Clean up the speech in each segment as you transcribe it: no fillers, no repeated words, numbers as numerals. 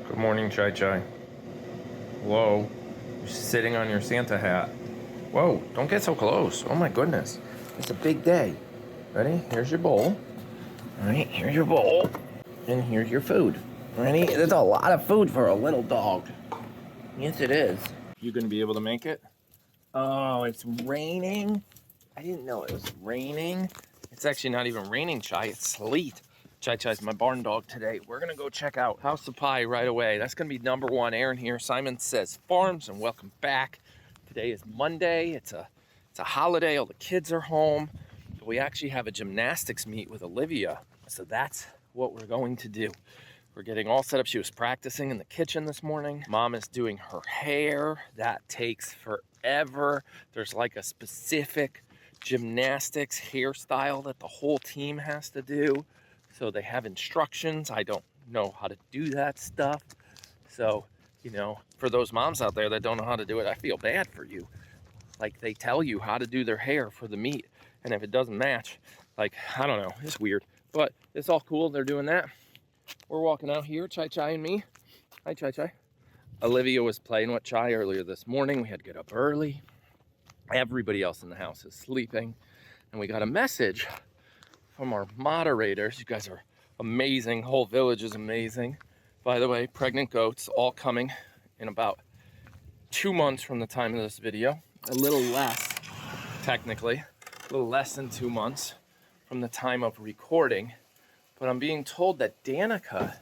Good morning, Chai Chai. Whoa, you're sitting on your Santa hat. Whoa, don't get so close. Oh my goodness. It's a big day. Ready? Here's your bowl. All right, here's your bowl. And here's your food. Ready? There's a lot of food for a little dog. Yes, it is. You gonna be able to make it? Oh, it's raining. I didn't know it was raining. It's actually not even raining, Chai. It's sleet. Chai Chai's my barn dog today. We're gonna go check out House of Pie right away. That's gonna be number one. Aaron here. Simon Says Farms, and welcome back. Today is Monday. It's a holiday. All the kids are home. We actually have a gymnastics meet with Olivia, so that's what we're going to do. We're getting all set up. She was practicing in the kitchen this morning. Mom is doing her hair. That takes forever. There's like a specific gymnastics hairstyle that the whole team has to do. So they have instructions. I don't know how to do that stuff. So, you know, for those moms out there that don't know how to do it, I feel bad for you. Like, they tell you how to do their hair for the meet, and if it doesn't match, like, I don't know, it's weird. But it's all cool, they're doing that. We're walking out here, Chai Chai and me. Hi, Chai Chai. Olivia was playing with Chai earlier this morning. We had to get up early. Everybody else in the house is sleeping. And we got a message from our moderators. You guys are amazing. Whole village is amazing. By the way, pregnant goats all coming in about 2 months from the time of this video. A little less, technically. A little less than 2 months from the time of recording. But I'm being told that Danica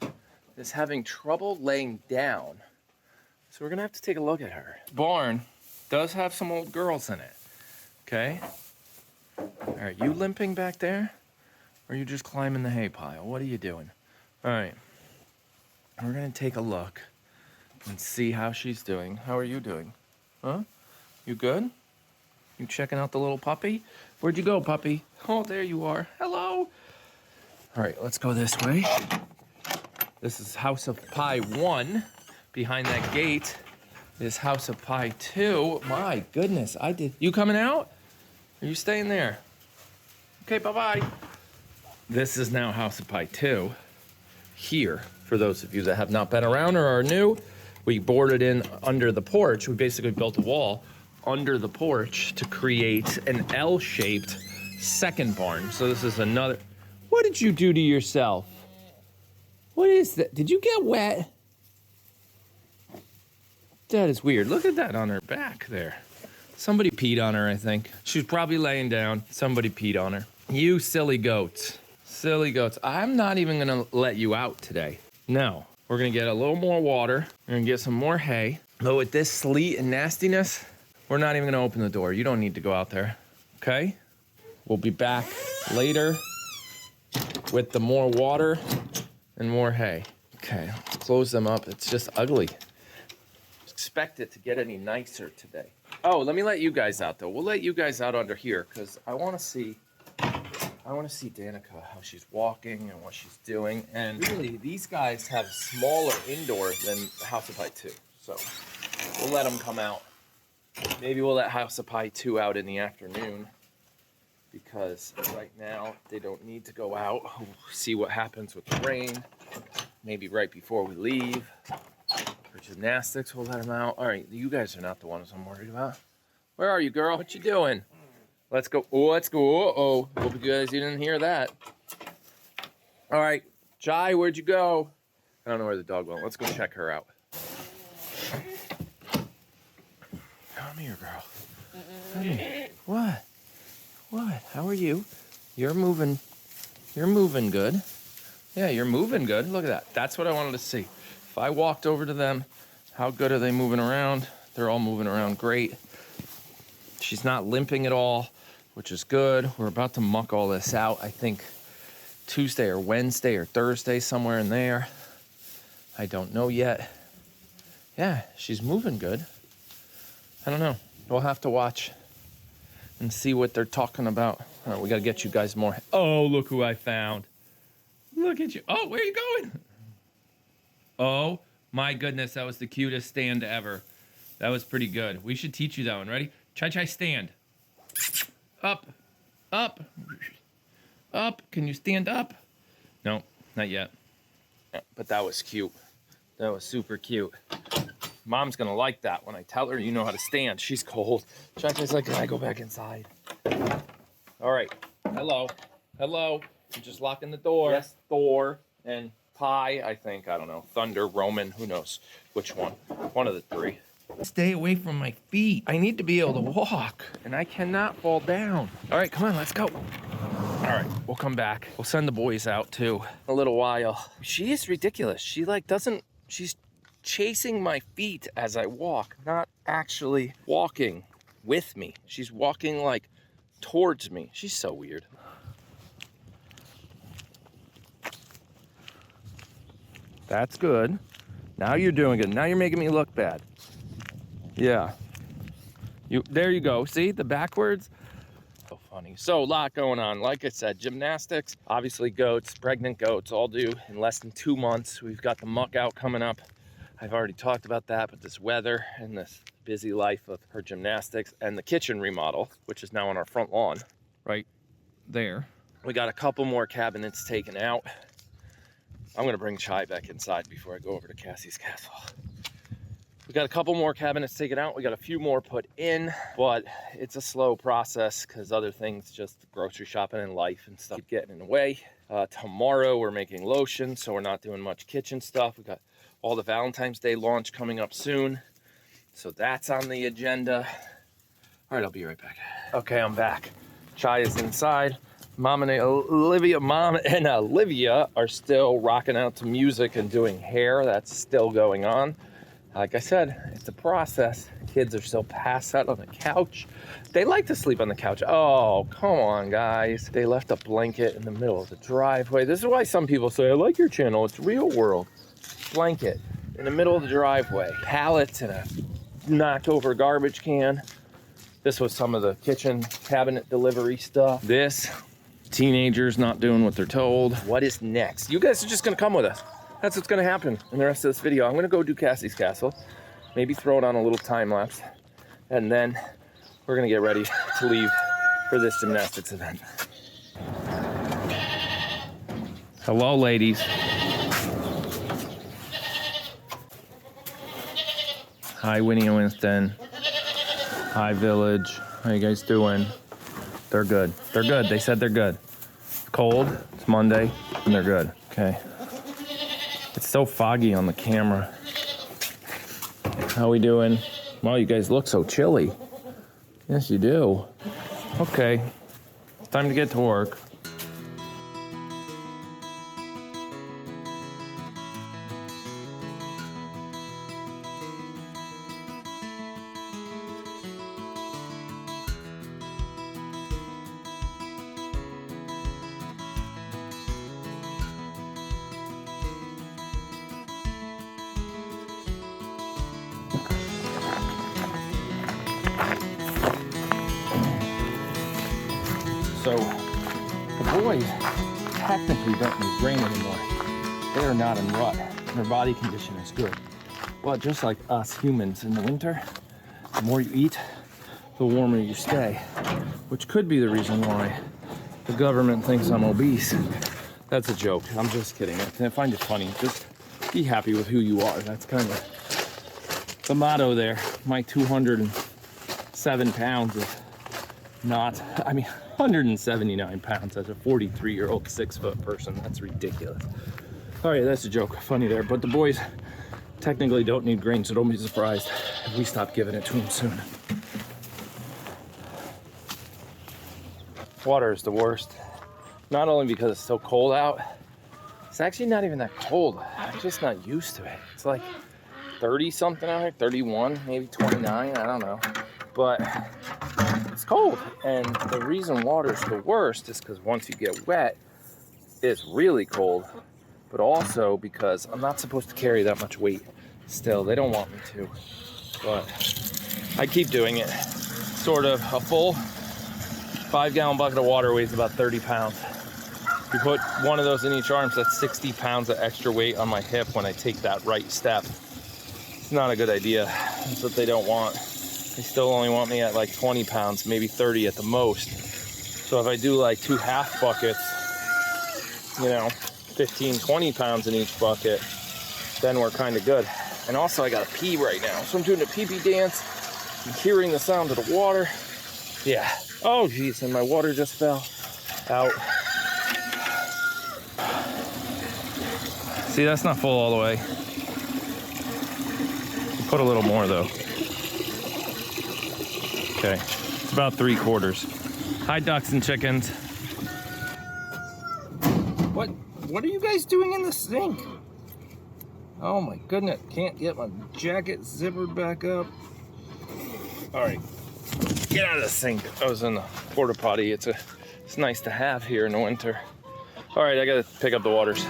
is having trouble laying down. So we're gonna have to take a look at her. Barn does have some old girls in it, okay? Are you limping back there? Or are you just climbing the hay pile? What are you doing? All right, we're gonna take a look and see how she's doing. How are you doing? Huh? You good? You checking out the little puppy? Where'd you go, puppy? Oh, there you are. Hello. All right, let's go this way. This is House of Pie 1. Behind that gate is House of Pie 2. My goodness, you coming out? Are you staying there? Okay, bye-bye. This is now House of Pie 2. Here, for those of you that have not been around or are new, we boarded in under the porch. We basically built a wall under the porch to create an L-shaped second barn. So this is another. What did you do to yourself? What is that? Did you get wet? That is weird. Look at that on her back there. Somebody peed on her, I think. She was probably laying down. Somebody peed on her. You silly goats. Silly goats. I'm not even gonna let you out today. No. We're gonna get a little more water. We're gonna get some more hay. Though with this sleet and nastiness, we're not even gonna open the door. You don't need to go out there, okay? We'll be back later with the more water and more hay. Okay, close them up. It's just ugly. Expect it to get any nicer today. Oh, let me let you guys out though. We'll let you guys out under here because I want to see Danica, how she's walking and what she's doing. And really, these guys have smaller indoor than House of Pie 2. So we'll let them come out. Maybe we'll let House of Pie 2 out in the afternoon because right now they don't need to go out. We'll see what happens with the rain. Maybe right before we leave. For gymnastics, we'll let them out. All right, you guys are not the ones I'm worried about. Where are you, girl? What you doing? Let's go. Oh, let's go. Uh-oh. Hope you guys didn't hear that. All right. Chai, where'd you go? I don't know where the dog went. Let's go check her out. Come here, girl. Come here. What? What? How are you? You're moving good. Yeah, you're moving good. Look at that. That's what I wanted to see. If I walked over to them, how good are they moving around? They're all moving around great. She's not limping at all, which is good. We're about to muck all this out. I think Tuesday or Wednesday or Thursday, somewhere in there. I don't know yet. Yeah, she's moving good. I don't know. We'll have to watch and see what they're talking about. All right, we got to get you guys more. Oh, look who I found. Look at you. Oh, where are you going? Oh, my goodness. That was the cutest stand ever. That was pretty good. We should teach you that one. Ready? Chai Chai stand. Up. Up. Up. Can you stand up? No, not yet. But that was cute. That was super cute. Mom's gonna like that when I tell her you know how to stand. She's cold. Shai's like, can I go back inside? All right, hello, hello. I'm just locking the door. Yes, Thor and Pie, I think, I don't know. Thunder, Roman, who knows which one. One of the three. Stay away from my feet. I need to be able to walk, and I cannot fall down. All right, come on, let's go. All right, we'll come back. We'll send the boys out too in a little while. She is ridiculous. She like doesn't, she's chasing my feet as I walk, not actually walking with me. She's walking like towards me. She's so weird. That's good. Now you're doing good. Now you're making me look bad. Yeah. There you go. See the backwards? So funny. So a lot going on. Like I said, gymnastics, obviously goats, pregnant goats, all due in less than 2 months. We've got the muck out coming up. I've already talked about that, but this weather and this busy life of her gymnastics and the kitchen remodel, which is now on our front lawn, right there. We got a couple more cabinets taken out. I'm gonna bring Chai back inside before I go over to Cassie's castle. We got a couple more cabinets taken out. We got a few more put in, but it's a slow process because other things, just grocery shopping and life and stuff, keep getting in the way. Tomorrow we're making lotions, so we're not doing much kitchen stuff. We got all the Valentine's Day launch coming up soon, so that's on the agenda. All right, I'll be right back. Okay, I'm back. Chai is inside. Mom and Olivia are still rocking out to music and doing hair. That's still going on. Like I said, it's a process. Kids are still passed out on the couch. They like to sleep on the couch. Oh, come on, guys. They left a blanket in the middle of the driveway. This is why some people say, I like your channel. It's real world. Blanket in the middle of the driveway. Pallets and a knocked over garbage can. This was some of the kitchen cabinet delivery stuff. This, teenagers not doing what they're told. What is next? You guys are just gonna come with us. That's what's gonna happen in the rest of this video. I'm gonna go do Cassie's castle, maybe throw it on a little time lapse, and then we're gonna get ready to leave for this gymnastics event. Hello, ladies. Hi, Winnie and Winston. Hi, Village. How you guys doing? They're good. They're good. They said they're good. It's cold. It's Monday, and they're good. Okay. It's so foggy on the camera. How we doing? Wow, you guys look so chilly. Yes, you do. Okay. It's time to get to work. So the boys technically don't need rain anymore. They are not in rut. Their body condition is good. But just like us humans in the winter, the more you eat, the warmer you stay, which could be the reason why the government thinks I'm obese. That's a joke. I'm just kidding. I find it funny. Just be happy with who you are. That's kind of the motto there. My 207 pounds is not, 179 pounds as a 43-year-old 6-foot person. That's ridiculous. All right, that's a joke. Funny there. But the boys technically don't need grain, so don't be surprised if we stop giving it to them soon. Water is the worst. Not only because it's so cold out, it's actually not even that cold. I'm just not used to it. It's like 30 something out here, 31, maybe 29, I don't know. But it's cold. And the reason water's the worst is because once you get wet, it's really cold. But also because I'm not supposed to carry that much weight still. They don't want me to. But I keep doing it. Sort of a full 5-gallon bucket of water weighs about 30 pounds. You put one of those in each arm, so that's 60 pounds of extra weight on my hip when I take that right step. It's not a good idea. That's what they don't want. They still only want me at like 20 pounds, maybe 30 at the most. So if I do like 2 half buckets, 15, 20 pounds in each bucket, then we're kind of good. And also I gotta pee right now. So I'm doing a pee-pee dance. I'm hearing the sound of the water. Yeah. Oh geez, and my water just fell out. See, that's not full all the way. Put a little more though. Okay, it's about 3/4. Hi, ducks and chickens. What are you guys doing in the sink? Oh my goodness, can't get my jacket zippered back up. All right, get out of the sink. I was in the porta potty. It's nice to have here in the winter. All right, I gotta pick up the waters.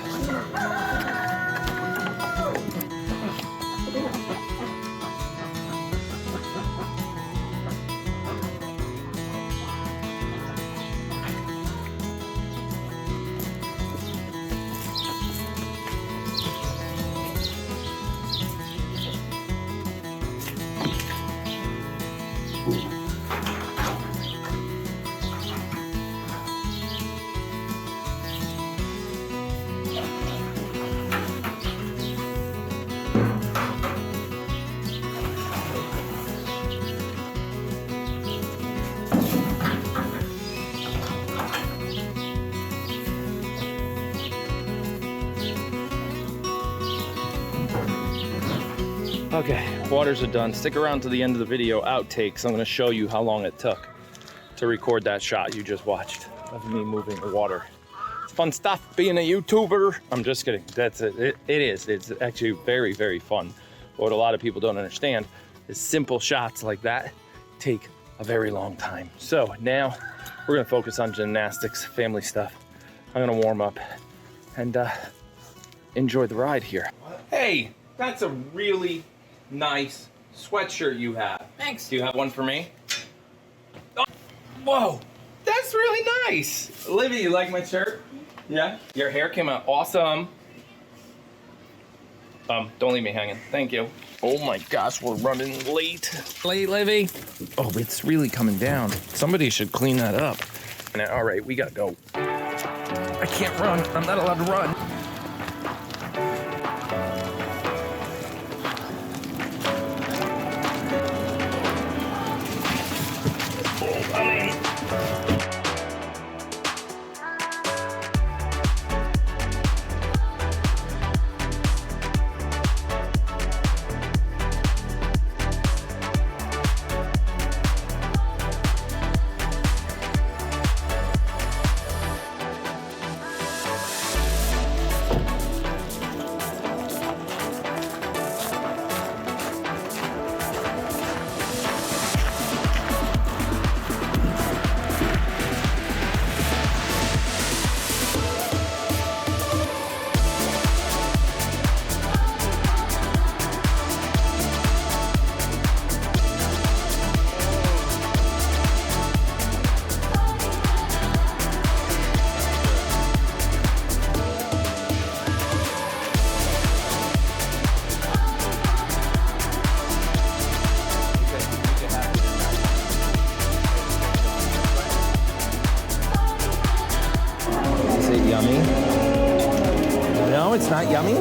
Okay, waters are done. Stick around to the end of the video, outtakes. I'm gonna show you how long it took to record that shot you just watched of me moving the water. It's fun stuff being a YouTuber. I'm just kidding, that's it. It is, it's actually very, very fun. But what a lot of people don't understand is simple shots like that take a very long time. So now we're gonna focus on gymnastics, family stuff. I'm gonna warm up and enjoy the ride here. Hey, that's a really nice sweatshirt you have. Thanks. Do you have one for me? Oh, whoa, that's really nice. Olivia, you like my shirt? Yeah? Your hair came out awesome. Don't leave me hanging. Thank you. Oh my gosh, we're running late. Late, Livy? Oh, it's really coming down. Somebody should clean that up. All right, we gotta go. I can't run. I'm not allowed to run. It's not yummy?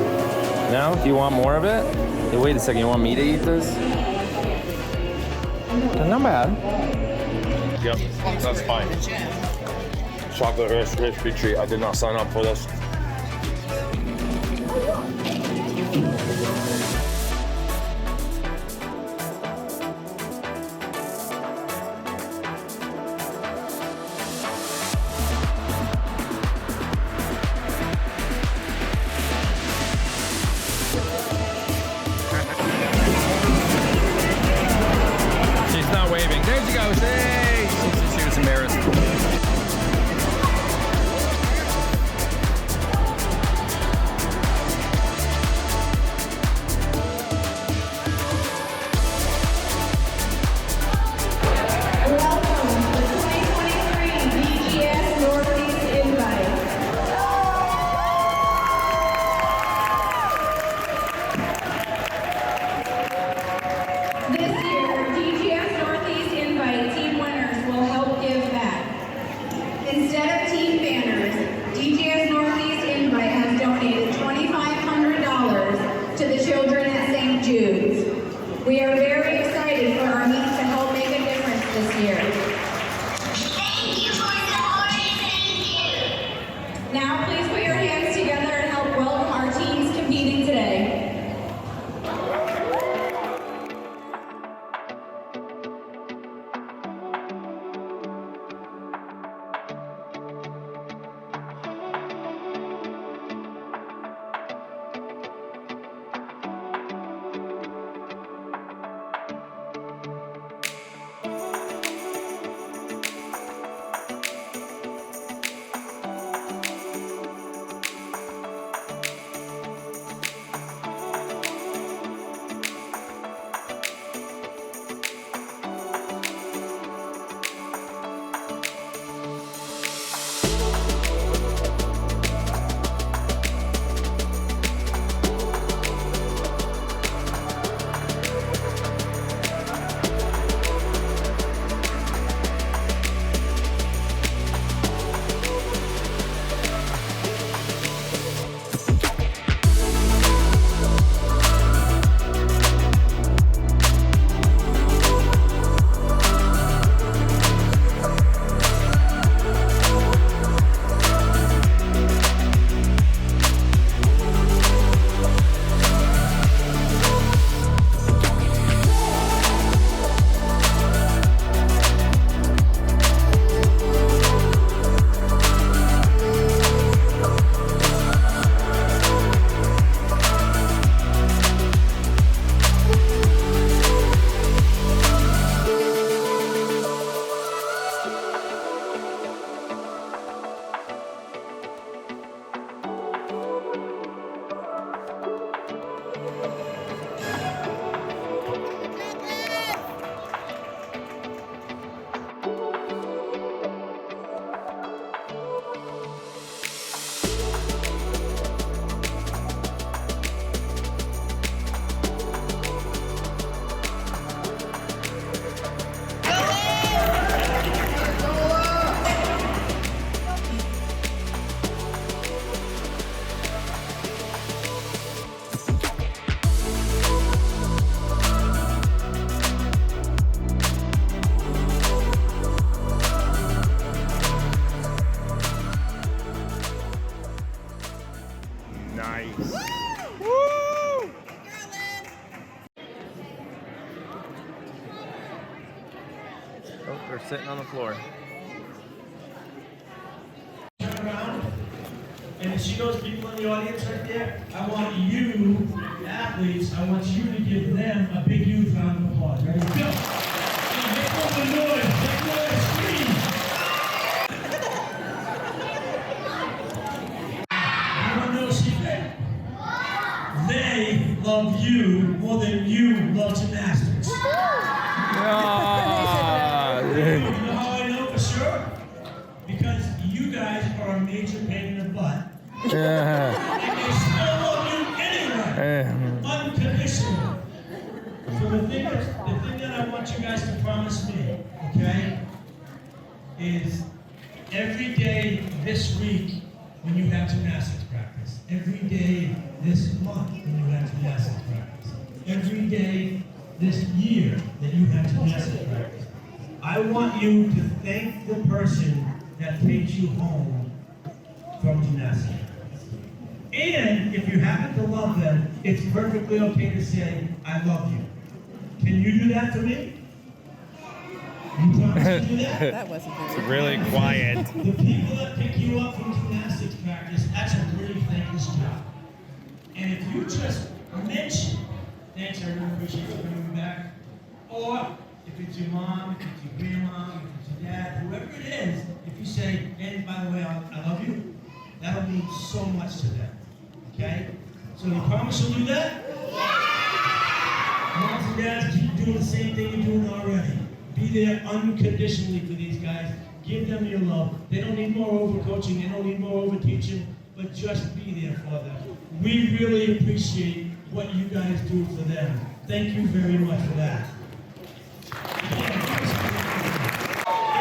No? Do you want more of it? Hey, wait a second, you want me to eat this? Not bad. Yep, that's fine. Chocolate Rice Krispie treat. I did not sign up for this. This year, DGS Northeast Invite team winner Oh, they're sitting on the floor. Turn around, and if she knows people in the audience right there, I want you, athletes, I want you to give them a big, huge round of applause. Ready? Go! And make more noise, make noise, scream! You want to know a secret? They love you more than you love gymnastics. You know how I know for sure? Because you guys are a major pain in the butt. And they still love you anyway. Unconditionally. So the thing that I want you guys to promise me, okay, is every day this week when you have gymnastics practice, every day this month when you have gymnastics practice, every day this year that you have gymnastics practice, I want you to thank the person that takes you home from gymnastics. And if you happen to love them, it's perfectly okay to say, I love you. Can you do that for me? You promise to do that? That wasn't very It's really quiet. The people that pick you up from gymnastics practice, that's a really thankless job. And if you just mention, thanks, I really appreciate you bringing me back. Or if it's your mom, if it's your grandma, if it's your dad, whoever it is, if you say, and by the way, I love you, that'll mean so much to them. Okay? So you promise you'll do that? Moms and dads, keep doing the same thing you're doing already. Be there unconditionally for these guys. Give them your love. They don't need more overcoaching. They don't need more overteaching. But just be there for them. We really appreciate what you guys do for them. Thank you very much for that.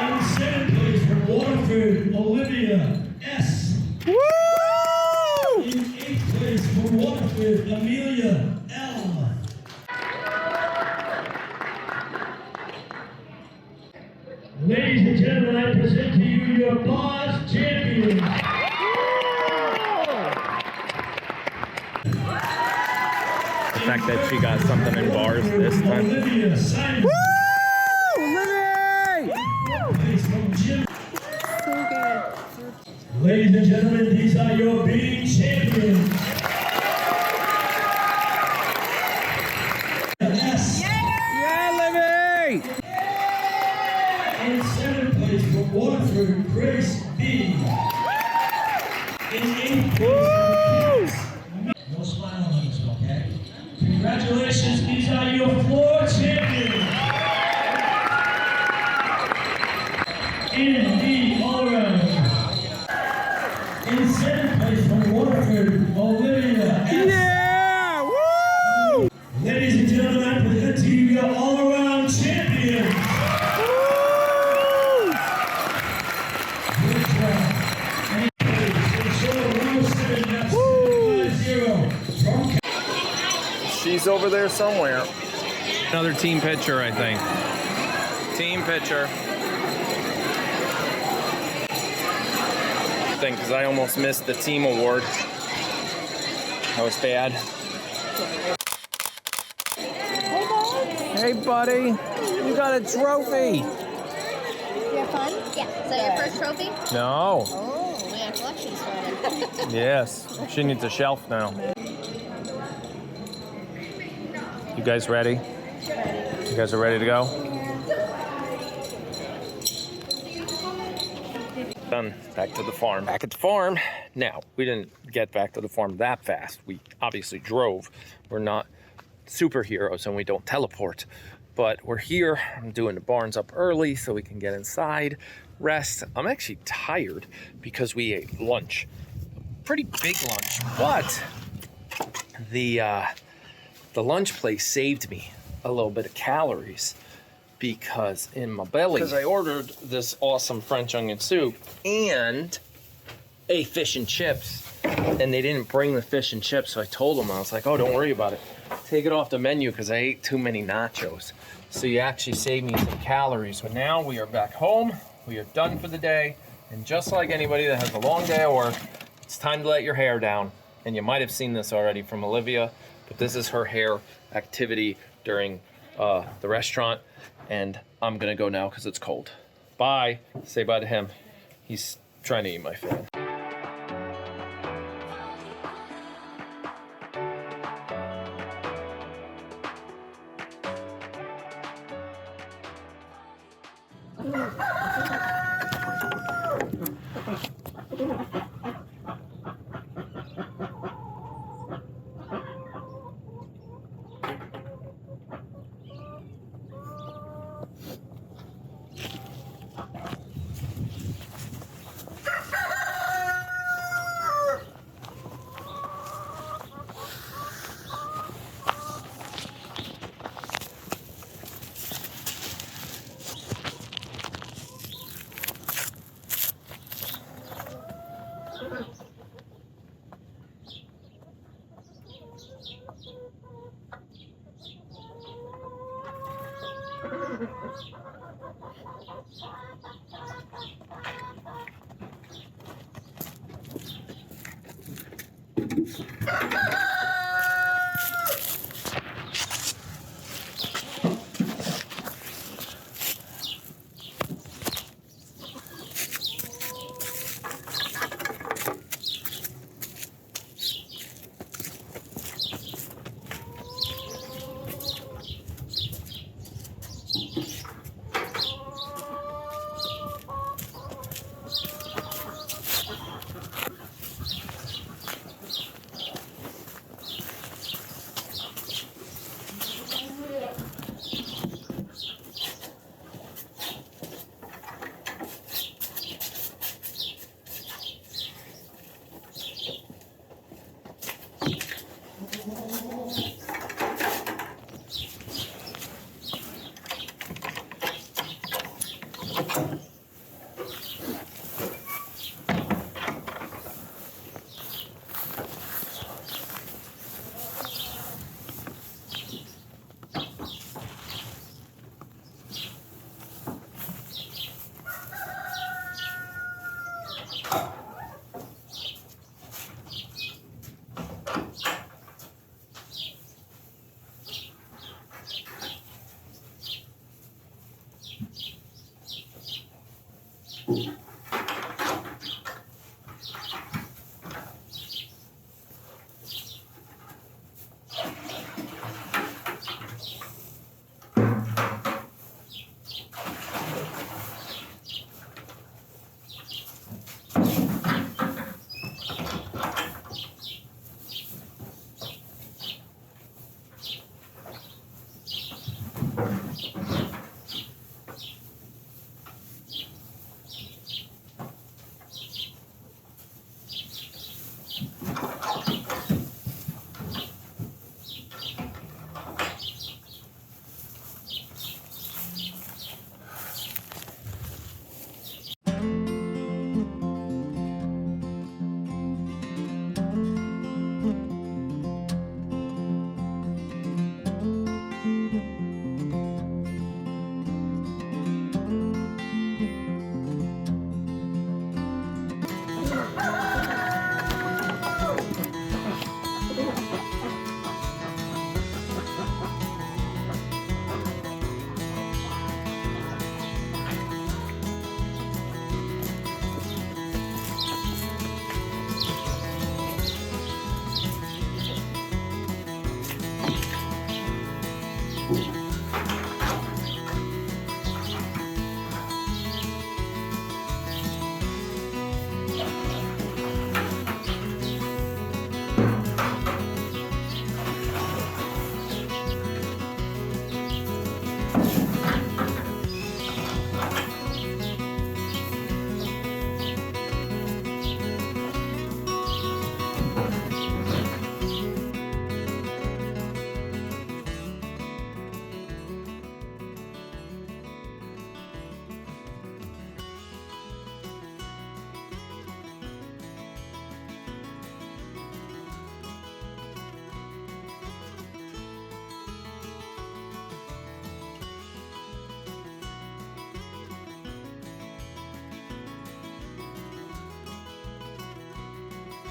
In second place from Waterford, Olivia S. Woo! In eighth place from Waterford, Amelia L. Ladies and gentlemen, I present to you your Balms champions. The fact that she got something in bars this time. Olivia Simon. Woo! Olivia! so good. Ladies and gentlemen, these are your big champions. Yes. Yeah, Livy! In seventh place from Waterford, Grace B. In eighth place, no smile on this, okay? Congratulations, these are your floor champions. In the all-around. In seventh place from Waterford, Olivia S. Yeah! Woo! Ladies and gentlemen, I present to you your all-around champions. Good job. And She's over there somewhere. Another team picture, I think. Team picture. Because I almost missed the team award. That was bad. Hey, buddy. You got a trophy. You have fun? Yeah. Is that your first trophy? No. Oh, we got collections started. Yes. She needs a shelf now. You guys ready? You guys are ready to go? Done. Back to the farm. Back at the farm. Now, we didn't get back to the farm that fast. We obviously drove. We're not superheroes and we don't teleport. But we're here. I'm doing the barns up early so we can get inside, rest. I'm actually tired because we ate lunch. Pretty big lunch. But the lunch place saved me a little bit of calories because in my belly, because I ordered this awesome French onion soup and a fish and chips, and they didn't bring the fish and chips, so I told them, I was like, oh, don't worry about it. Take it off the menu because I ate too many nachos. So you actually saved me some calories. But now we are back home. We are done for the day. And just like anybody that has a long day at work, it's time to let your hair down. And you might have seen this already from Olivia, but this is her hair activity during the restaurant, and I'm gonna go now because it's cold. Bye. Say bye to him. He's trying to eat my fan. Bye.